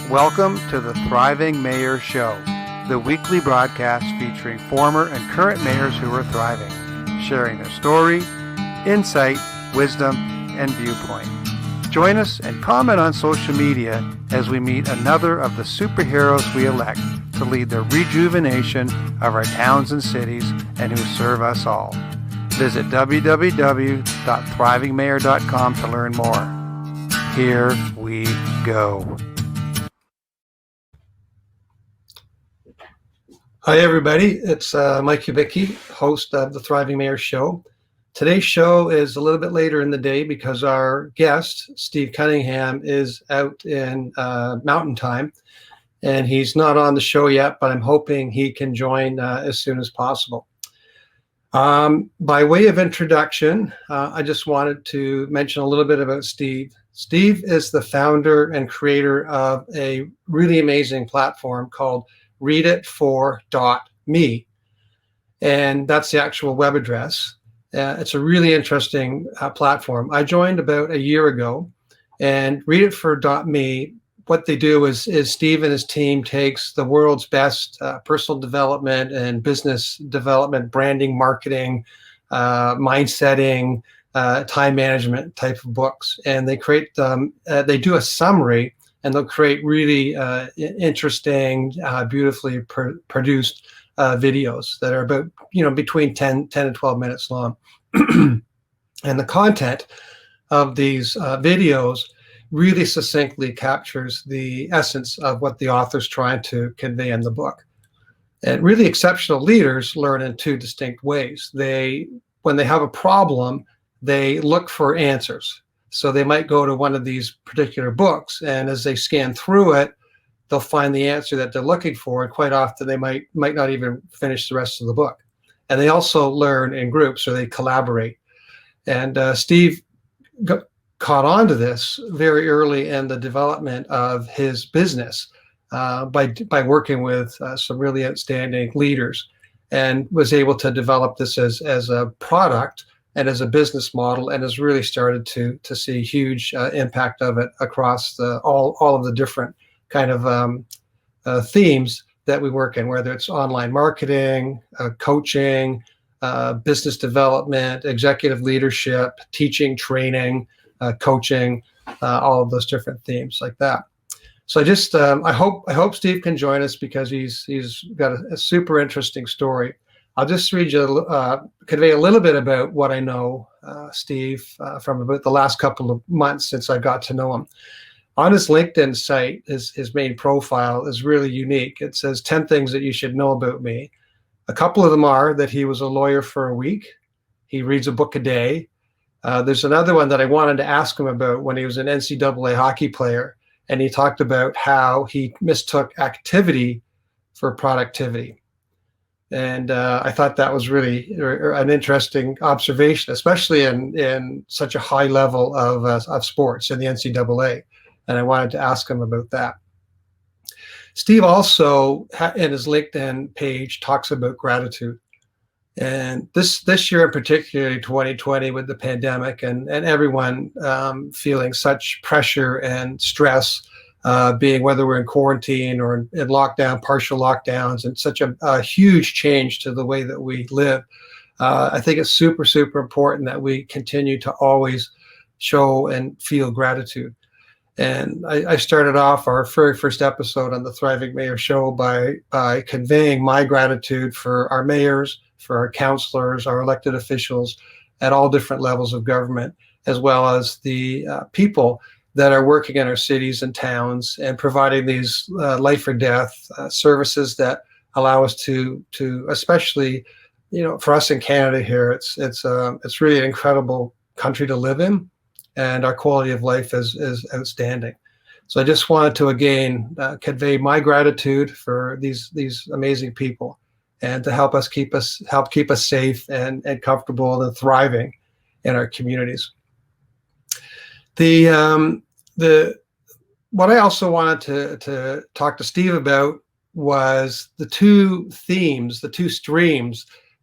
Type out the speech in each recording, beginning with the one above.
Welcome to the Thriving Mayor Show, the weekly broadcast featuring former and current mayors who are thriving, sharing their story, insight, wisdom, and viewpoint. Join us and comment on social media as we meet another of the superheroes we elect to lead the rejuvenation of our towns and cities and who serve us all. Visit www.thrivingmayor.com to learn more. Here we go. Hi, everybody. It's Mike Kubicki, host of the Thriving Mayor Show. Today's show is a little bit later in the day because our guest, Steve Cunningham, is out in Mountain Time, and he's not on the show yet, but I'm hoping he can join as soon as possible. By way of introduction, I just wanted to mention a little bit about Steve. Steve is the founder and creator of a really amazing platform called readitfor.me, and that's the actual web address. It's a really interesting platform. I joined about a year ago, and readitfor.me, what they do is Steve and his team takes the world's best personal development and business development, branding, marketing, mindsetting, time management type of books, and they create they do a summary, and they'll create really interesting, beautifully produced videos that are about, between 10 and 12 minutes long. And the content of these videos really succinctly captures the essence of what the author's trying to convey in the book. And really exceptional leaders learn in two distinct ways. When they have a problem, they look for answers. So they might go to one of these particular books, and as they scan through it, they'll find the answer that they're looking for, and quite often they might not even finish the rest of the book. And they also learn in groups, or they collaborate. And Steve caught on to this very early in the development of his business by working with some really outstanding leaders, and was able to develop this as a product and as a business model, and has really started to see huge impact of it across all of the different kind of themes that we work in, whether it's online marketing, coaching, business development, executive leadership, teaching, training, coaching, all of those different themes like that. So I hope Steve can join us, because he's got a super interesting story. I'll just read you, convey a little bit about what I know Steve from about the last couple of months since I got to know him. On his LinkedIn site, his main profile is really unique. It says 10 things that you should know about me. A couple of them are that he was a lawyer for a week. He reads a book a day. There's another one that I wanted to ask him about when he was an NCAA hockey player, and he talked about how he mistook activity for productivity. And I thought that was really an interesting observation, especially in such a high level of sports in the NCAA. And I wanted to ask him about that. Steve also, in his LinkedIn page, talks about gratitude. And this year in particular, 2020, with the pandemic and everyone feeling such pressure and stress, being whether we're in quarantine or in lockdown, partial lockdowns, and such a huge change to the way that we live. I think it's super, super important that we continue to always show and feel gratitude. And I started off our very first episode on the Thriving Mayor Show by conveying my gratitude for our mayors, for our councilors, our elected officials at all different levels of government, as well as the people that are working in our cities and towns and providing these life or death services that allow us to especially, for us in Canada here, it's really an incredible country to live in, and our quality of life is outstanding. So I just wanted to again convey my gratitude for these amazing people, and to help keep us safe and comfortable and thriving in our communities. What I also wanted to talk to Steve about was the two streams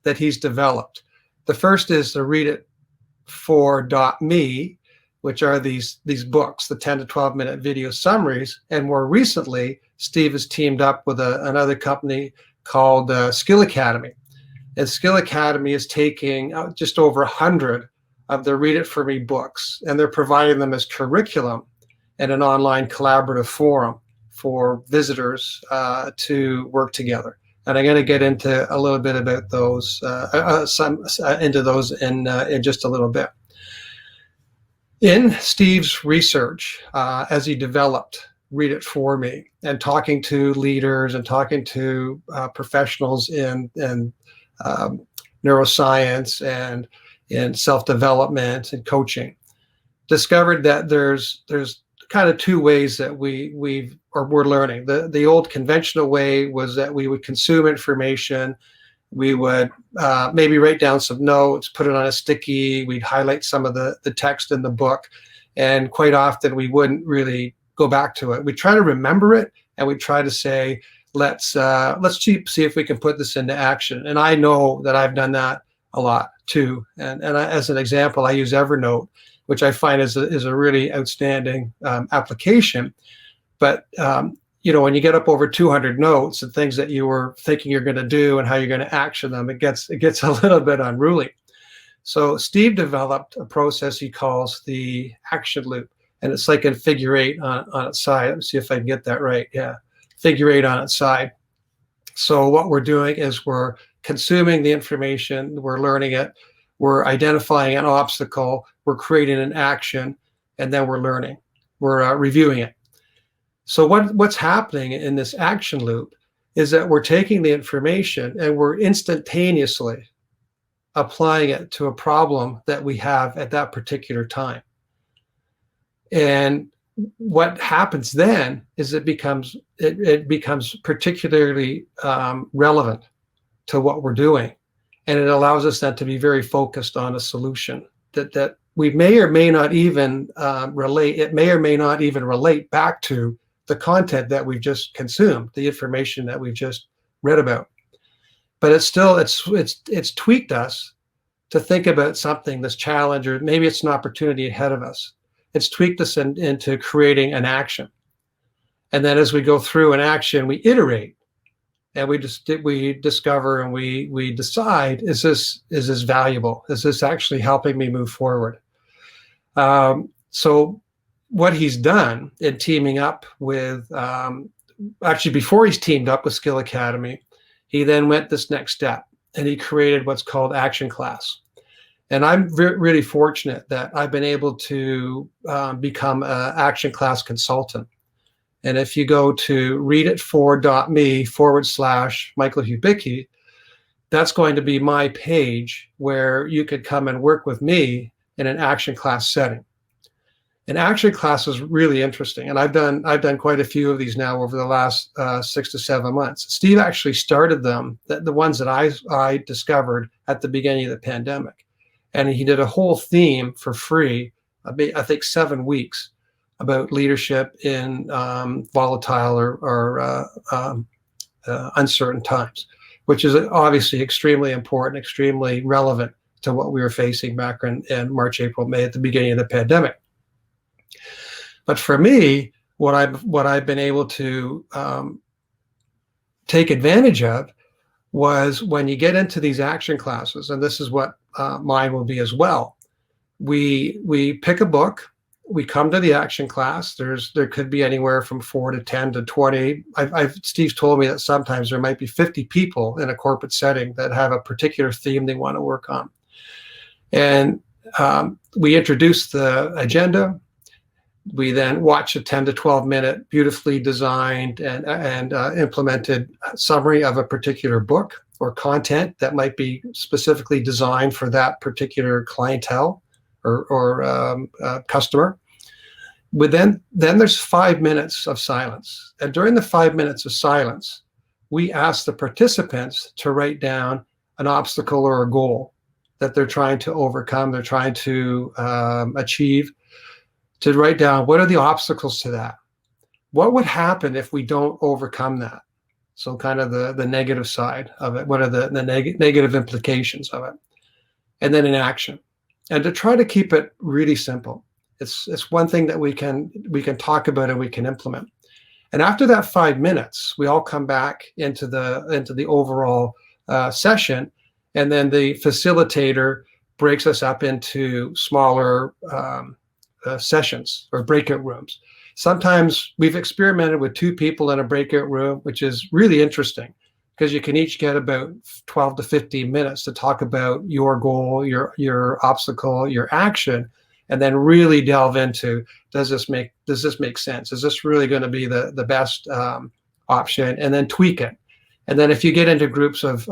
that he's developed. The first is the readitfor.me, which are these books, the 10 to 12-minute video summaries. And more recently, Steve has teamed up with another company called Skill Academy. And Skill Academy is taking just over 100 of the Read It For Me books, and they're providing them as curriculum in an online collaborative forum for visitors to work together. And I'm going to get into a little bit about those, into those in just a little bit. In Steve's research, as he developed Read It For Me, and talking to leaders and talking to professionals in neuroscience and in self-development and coaching, discovered that there's kind of two ways that we're learning. The old conventional way was that we would consume information, we would maybe write down some notes, put it on a sticky, we'd highlight some of the text in the book, and quite often we wouldn't really go back to it. We try to remember it, and we try to say, let's see if we can put this into action. And I know that I've done that a lot too. And as an example, I use Evernote, which I find is a really outstanding application. But when you get up over 200 notes and things that you were thinking you're going to do and how you're going to action them, it gets a little bit unruly. So Steve developed a process he calls the action loop, and it's like a figure 8 on its side. Let me see if I can get that right. Yeah, figure 8 on its side. So what we're doing is we're consuming the information, we're learning it, we're identifying an obstacle, we're creating an action, and then we're learning. We're reviewing it. So what's happening in this action loop is that we're taking the information and we're instantaneously applying it to a problem that we have at that particular time. And what happens then is it becomes particularly relevant to what we're doing, and it allows us then to be very focused on a solution that we may or may not even relate. It may or may not even relate back to the content that we've just consumed, the information that we've just read about. But it's tweaked us to think about something, this challenge, or maybe it's an opportunity ahead of us. It's tweaked us into creating an action. And then as we go through an action, we iterate, and we discover and we decide, is this valuable? Is this actually helping me move forward? So what he's done in teaming up with, actually before he's teamed up with Skill Academy, he then went this next step, and he created what's called Action Class. And I'm really fortunate that I've been able to become an Action Class consultant. And if you go to readitfor.me/Michael Hubicki, that's going to be my page where you could come and work with me in an Action Class setting. An Action Class is really interesting, and I've done quite a few of these now over the last 6 to 7 months. Steve actually started them, the ones that I discovered at the beginning of the pandemic. And he did a whole theme for free, I think 7 weeks, about leadership in volatile or uncertain times, which is obviously extremely important, extremely relevant to what we were facing back in March, April, May at the beginning of the pandemic. But for me, what I've been able to take advantage of was when you get into these action classes, and this is what mine will be as well. We pick a book, we come to the action class. There could be anywhere from 4 to 10 to 20. Steve's told me that sometimes there might be 50 people in a corporate setting that have a particular theme they want to work on. And we introduce the agenda. We then watch a 10 to 12 minute, beautifully designed and implemented summary of a particular book or content that might be specifically designed for that particular clientele or customer. But then there's 5 minutes of silence. And during the 5 minutes of silence, we ask the participants to write down an obstacle or a goal that they're trying to overcome, they're trying to achieve, to write down what are the obstacles to that? What would happen if we don't overcome that? So kind of the negative side of it. What are the negative implications of it? And then in action. And to try to keep it really simple. It's one thing that we can talk about and we can implement. And after that 5 minutes, we all come back into the overall session, and then the facilitator breaks us up into smaller sessions or breakout rooms. Sometimes we've experimented with 2 people in a breakout room, which is really interesting because you can each get about 12 to 15 minutes to talk about your goal, your obstacle, your action, and then really delve into, does this make sense? Is this really going to be the best option? And then tweak it. And then if you get into groups of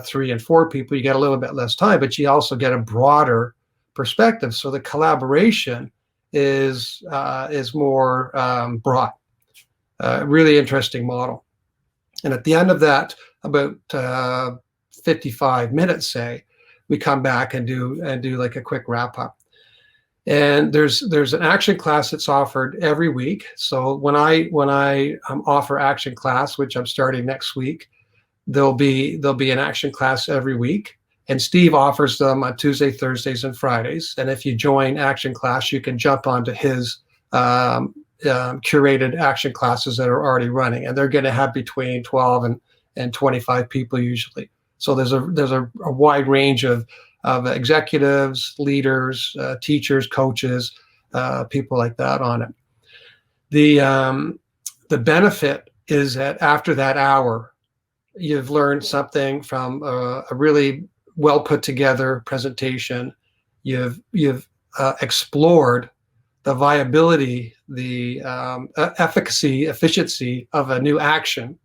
3 and 4 people, you get a little bit less time, but you also get a broader perspective. So the collaboration is more broad. Really interesting model. And at the end of that, about 55 minutes, say, we come back and do like a quick wrap up. And there's an action class that's offered every week. So when I offer action class, which I'm starting next week, there'll be an action class every week. And Steve offers them on Tuesday, Thursdays, and Fridays. And if you join action class, you can jump onto his curated action classes that are already running. And they're going to have between 12 and 25 people usually. So there's a wide range of executives, leaders, teachers, coaches, people like that on it. The benefit is that after that hour, you've learned something from a really well put together presentation. You've explored the viability, the efficiency of a new action.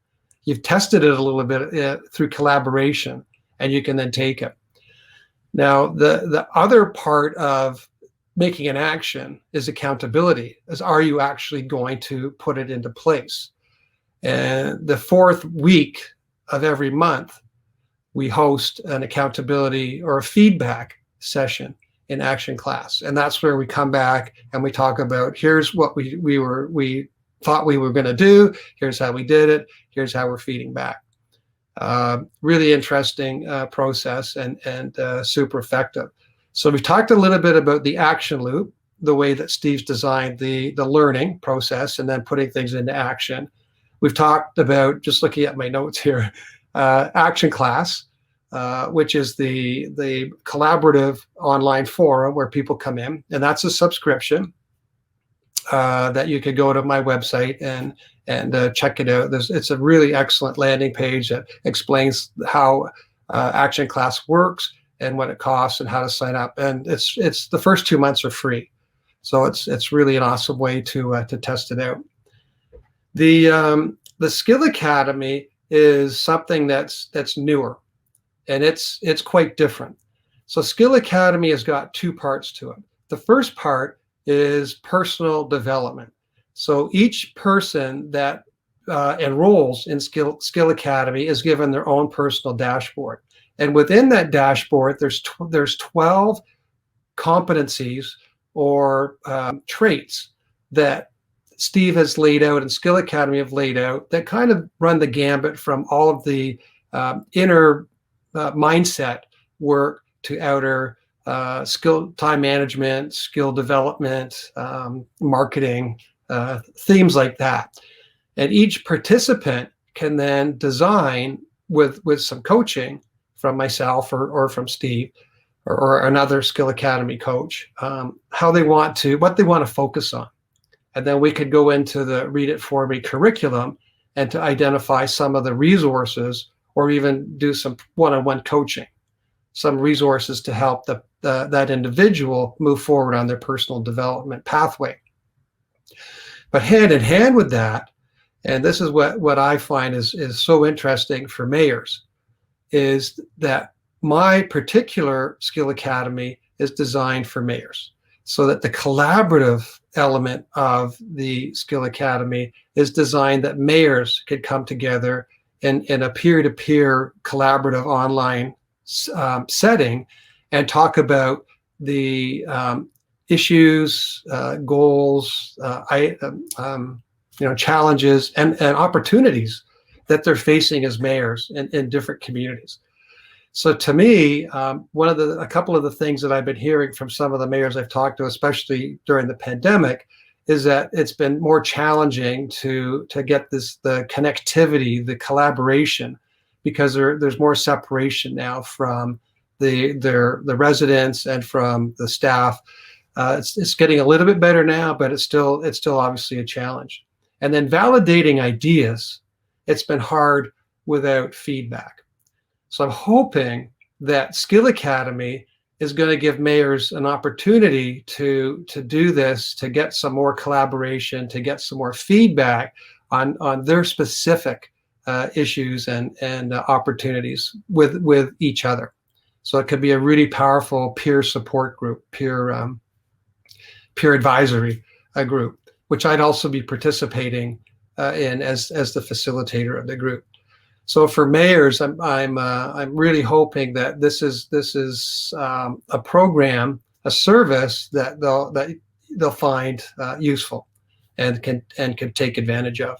You've tested it a little bit through collaboration, and you can then take it. Now, the other part of making an action is accountability. Are you actually going to put it into place? And the 4th week of every month, we host an accountability or a feedback session in action class. And that's where we come back and we talk about, here's what we thought we were going to do. Here's how we did it. Here's how we're feeding back. Really interesting process and super effective. So we've talked a little bit about the action loop, the way that Steve's designed the learning process and then putting things into action. We've talked about, just looking at my notes here, action class, which is the collaborative online forum where people come in, and that's a subscription that you could go to my website and check it out. It's a really excellent landing page that explains how action class works and what it costs and how to sign up. And it's the first 2 months are free, so it's really an awesome way to test it out. The Skill Academy is something that's newer, and it's quite different. So Skill Academy has got 2 parts to it. The first part is personal development. So each person that enrolls in Skill Academy is given their own personal dashboard. And within that dashboard, there's 12 competencies or traits that Steve has laid out and Skill Academy have laid out that kind of run the gambit from all of the inner mindset work to outer skill, time management, skill development, marketing, themes like that. And each participant can then design with some coaching from myself or from Steve or another Skill Academy coach, what they want to focus on. And then we could go into the Read It For Me curriculum and to identify some of the resources or even do some one-on-one coaching, some resources to help that individual move forward on their personal development pathway. But hand in hand with that, and this is what I find is so interesting for mayors, is that my particular Skill Academy is designed for mayors, so that the collaborative element of the Skill Academy is designed that mayors could come together in a peer-to-peer collaborative online setting and talk about the issues, goals, challenges and opportunities that they're facing as mayors in different communities. So to me, a couple of the things that I've been hearing from some of the mayors I've talked to, especially during the pandemic, is that it's been more challenging to get the connectivity, the collaboration, because there's more separation now from the residents and from the staff. It's getting a little bit better now, but it's still obviously a challenge. And then validating ideas, it's been hard without feedback. So I'm hoping that Skill Academy is going to give mayors an opportunity to do this, to get some more collaboration, to get some more feedback on their specific issues and opportunities with each other. So it could be a really powerful peer support group, peer advisory group, which I'd also be participating in as the facilitator of the group. So for mayors, I'm really hoping that this is a program, a service that they'll find useful and can take advantage of.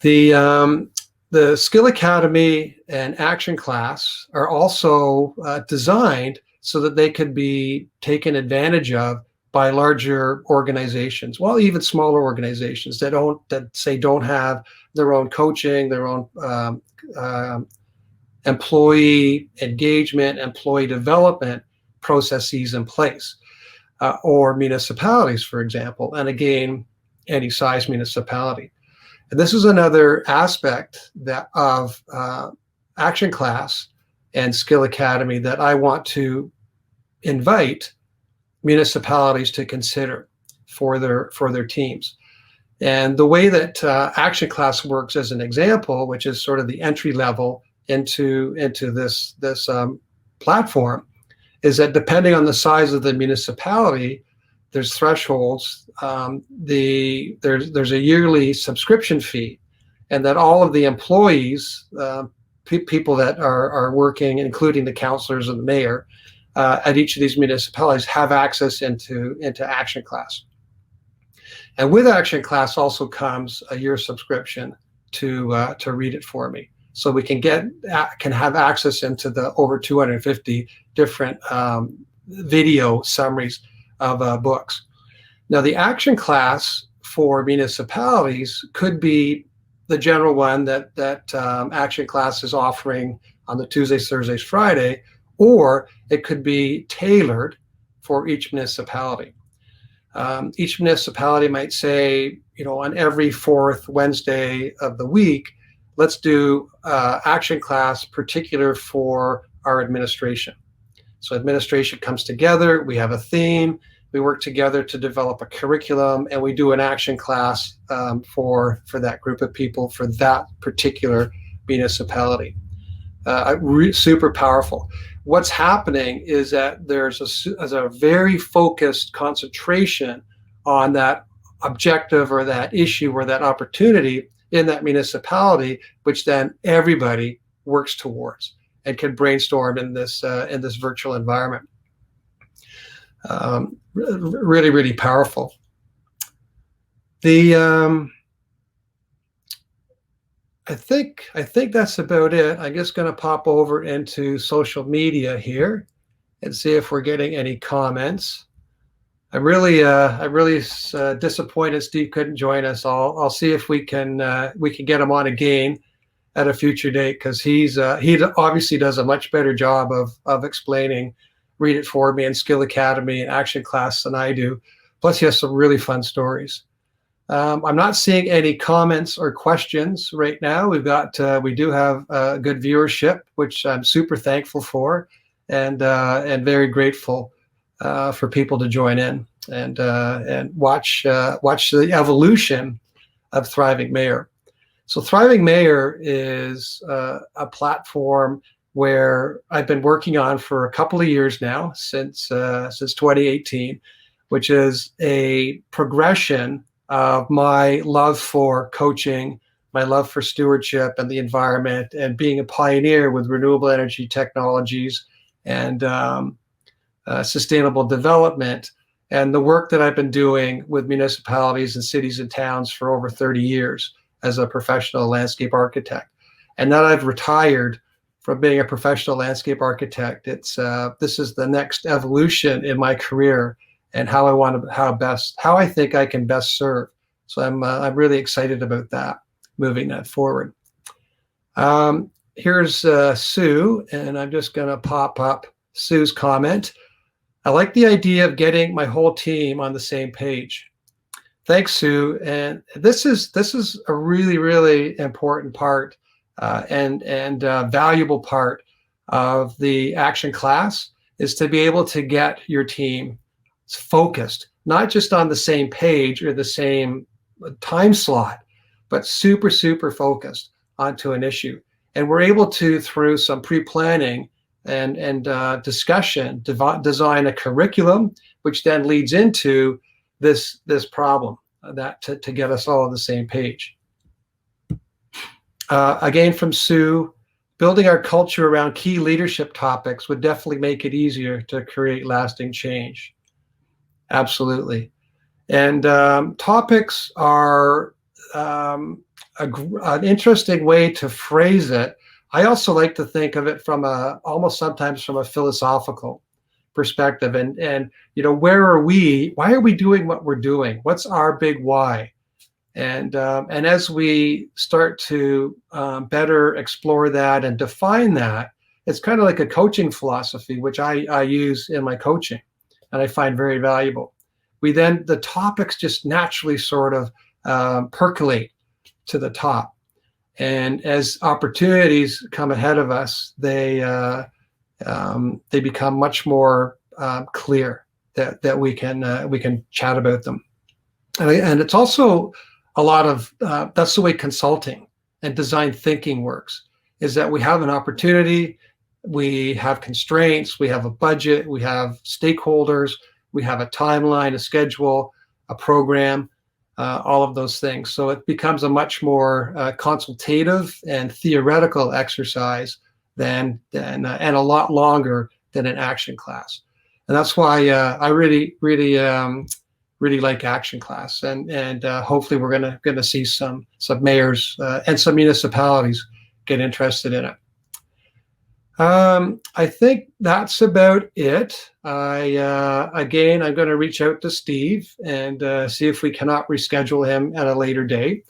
The Skill Academy and Action Class are also designed so that they could be taken advantage of by larger organizations, well, even smaller organizations that don't have their own coaching, their own employee engagement, employee development processes in place, or municipalities, for example, and again, any size municipality. And this is another aspect of Action Class and Skill Academy that I want to invite municipalities to consider for their teams. And the way that Action Class works as an example, which is sort of the entry level into this platform, is that depending on the size of the municipality, there's thresholds. There's a yearly subscription fee, and that all of the employees, people that are working, including the councillors and the mayor, at each of these municipalities, have access into Action Class. And with Action Class also comes a year subscription to Read It For Me, so we can have access into the over 250 different video summaries of books. Now, the Action Class for municipalities could be the general one that Action Class is offering on the Tuesdays, Thursdays, Friday, or it could be tailored for each municipality. Each municipality might say, on every fourth Wednesday of the week, let's do Action Class particular for our administration. So administration comes together, we have a theme, we work together to develop a curriculum, and we do an Action Class for that group of people for that particular municipality. Super powerful. What's happening is that there's a very focused concentration on that objective or that issue or that opportunity in that municipality, which then everybody works towards and can brainstorm in this virtual environment. Really, really powerful. I think that's about it. I'm just going to pop over into social media here and see if we're getting any comments. I'm really disappointed Steve couldn't join us. I'll see if we can get him on again at a future date, because he obviously does a much better job of explaining Read It For Me and Skill Academy and Action Class than I do. Plus, he has some really fun stories. I'm not seeing any comments or questions right now. We do have good viewership, which I'm super thankful for, and very grateful for people to join in and watch the evolution of Thriving Mayor. So Thriving Mayor is a platform where I've been working on for a couple of years now, since 2018, which is a progression of my love for coaching, my love for stewardship and the environment, and being a pioneer with renewable energy technologies and sustainable development, and the work that I've been doing with municipalities and cities and towns for over 30 years as a professional landscape architect. And now I've retired from being a professional landscape architect. This is the next evolution in my career and how I think I can best serve. So I'm really excited about that, moving that forward. Here's Sue, and I'm just going to pop up Sue's comment. I like the idea of getting my whole team on the same page. Thanks, Sue. And this is a really, really important part and valuable part of the action class, is to be able to get your team focused, not just on the same page or the same time slot, but super, super focused onto an issue. And we're able to, through some pre-planning and discussion, design a curriculum, which then leads into this problem to get us all on the same page. Again, from Sue, building our culture around key leadership topics would definitely make it easier to create lasting change. Absolutely. And topics are an interesting way to phrase it. I also like to think of it from almost sometimes from a philosophical perspective. And where are we? Why are we doing what we're doing? What's our big why? And as we start to better explore that and define that, it's kind of like a coaching philosophy, which I use in my coaching, and I find very valuable. The topics just naturally sort of percolate to the top. And as opportunities come ahead of us, they become much more clear that we can chat about them. And it's also a lot of that's the way consulting and design thinking works. Is that we have an opportunity, we have constraints, we have a budget, we have stakeholders, we have a timeline, a schedule, a program. All of those things. So it becomes a much more consultative and theoretical exercise than and a lot longer than an action class. And that's why I really like action class. And hopefully we're gonna see some mayors and some municipalities get interested in it. I think that's about it. Again, I'm going to reach out to Steve and see if we cannot reschedule him at a later date.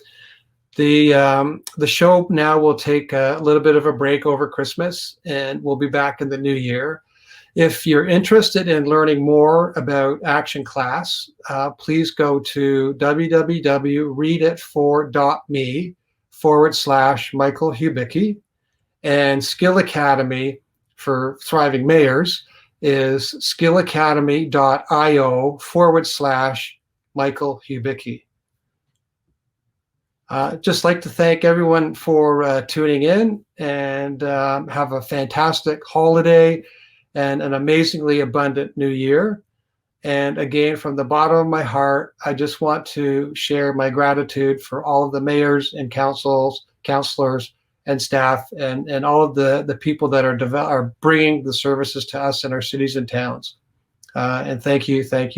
The show now will take a little bit of a break over Christmas, and we'll be back in the new year. If you're interested in learning more about Action Class, please go to www.readitfor.me/Michael Hubicki. And Skill Academy for Thriving Mayors is skillacademy.io/Michael Hubicki. Just like to thank everyone for tuning in, and have a fantastic holiday and an amazingly abundant new year. And again, from the bottom of my heart, I just want to share my gratitude for all of the mayors and counselors, and staff, and all of the people that are bringing the services to us in our cities and towns. And thank you. Thank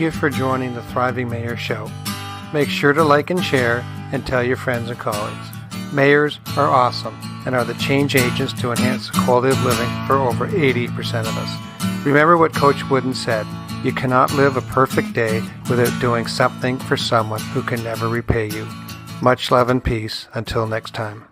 you for joining the Thriving Mayor Show. Make sure to like and share, and tell your friends and colleagues. Mayors are awesome and are the change agents to enhance the quality of living for over 80% of us. Remember what Coach Wooden said: you cannot live a perfect day without doing something for someone who can never repay you. Much love and peace. Until next time.